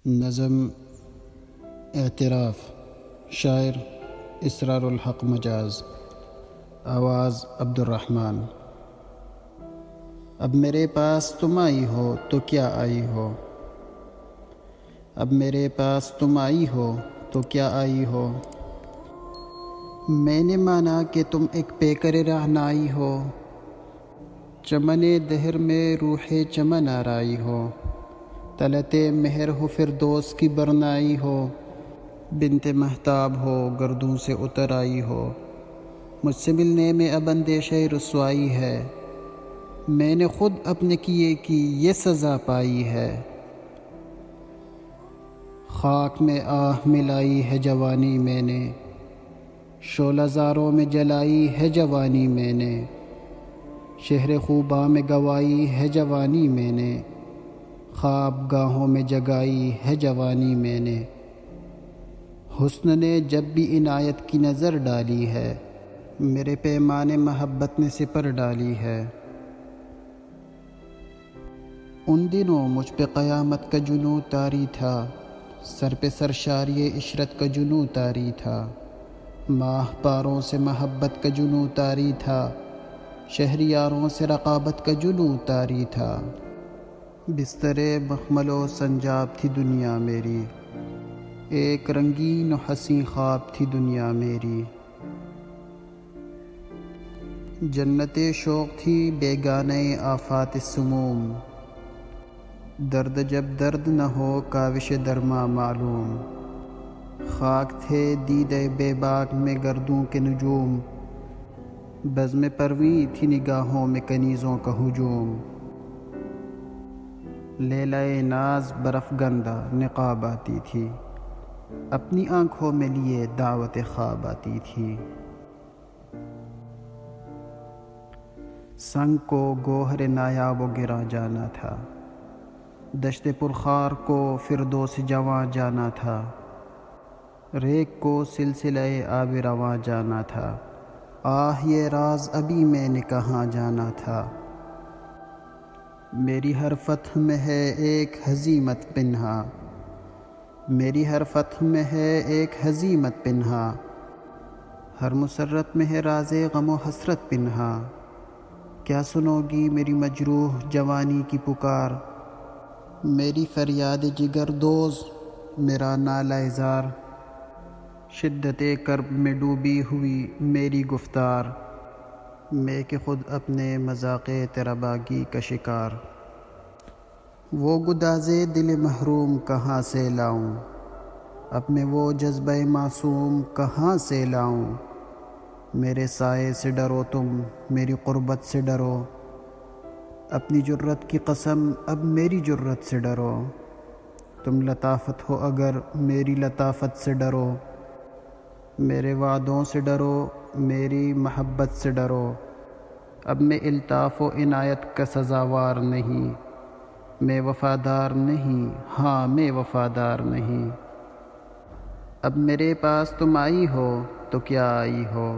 نظم اعتراف، شاعر اسرار الحق مجاز، آواز عبدالرحمن۔ اب میرے پاس تم آئی ہو تو کیا آئی ہو، اب میرے پاس تم آئی ہو تو کیا آئی ہو، میں نے مانا کہ تم ایک پیکر رہنائی ہو، چمن دہر میں روح چمن آرائی ہو، طلعت مہر ہو فردوس کی برنائی ہو، بنت مہتاب ہو گردوں سے اتر آئی ہو، مجھ سے ملنے میں اب اندیشہ رسوائی ہے، میں نے خود اپنے کیے کی یہ سزا پائی ہے، خاک میں آہ ملائی ہے جوانی میں نے، شعلہ زاروں میں جلائی ہے جوانی میں نے، شہر خوباں میں گوائی ہے جوانی میں نے، خواب گاہوں میں جگائی ہے جوانی میں نے، حسن نے جب بھی عنایت کی نظر ڈالی ہے، میرے پیمان محبت نے سپر ڈالی ہے، ان دنوں مجھ پہ قیامت کا جنوں طاری تھا، سر پہ سرشاری عشرت کا جنوں طاری تھا، ماہ پاروں سے محبت کا جنوں طاری تھا، شہریاروں سے رقابت کا جنوں طاری تھا، بستر مخمل و سنجاب تھی دنیا میری، ایک رنگین و حسین خواب تھی دنیا میری، جنت شوق تھی بیگانہ آفات سموم، درد جب درد نہ ہو کاوش درما معلوم، خاک تھے دیدہ بے باک میں گردوں کے نجوم، بزم پرویں تھی نگاہوں میں کنیزوں کا ہجوم، لیلائے ناز برافگندہ نقاب آتی تھی، اپنی آنکھوں میں لیے دعوت خواب آتی تھی، سنگ کو گوہر نایاب و گراں جانا تھا، دشت پرخار کو فردوس جواں جانا تھا، ریگ کو سلسلہ آب رواں جانا تھا، آہ یہ راز ابھی میں نے کہاں جانا تھا، میری ہر فتح میں ہے ایک ہزیمت پنہا، میری ہر فتح میں ہے ایک ہزیمت پنہا، ہر مسرت میں ہے راز غم و حسرت پنہا، کیا سنو گی میری مجروح جوانی کی پکار، میری فریاد جگر دوز میرا نالہ زار، شدت کرب میں ڈوبی ہوئی میری گفتار، میں کہ خود اپنے مذاق تیرا باغی کا شکار، وہ گداز دل محروم کہاں سے لاؤں، اب میں وہ جذبہ معصوم کہاں سے لاؤں، میرے سائے سے ڈرو تم میری قربت سے ڈرو، اپنی جرت کی قسم اب میری جرت سے ڈرو، تم لطافت ہو اگر میری لطافت سے ڈرو، میرے وعدوں سے ڈرو میری محبت سے ڈرو، اب میں الطاف و عنایت کا سزاوار نہیں، میں وفادار نہیں، ہاں میں وفادار نہیں، اب میرے پاس تم آئی ہو تو کیا آئی ہو،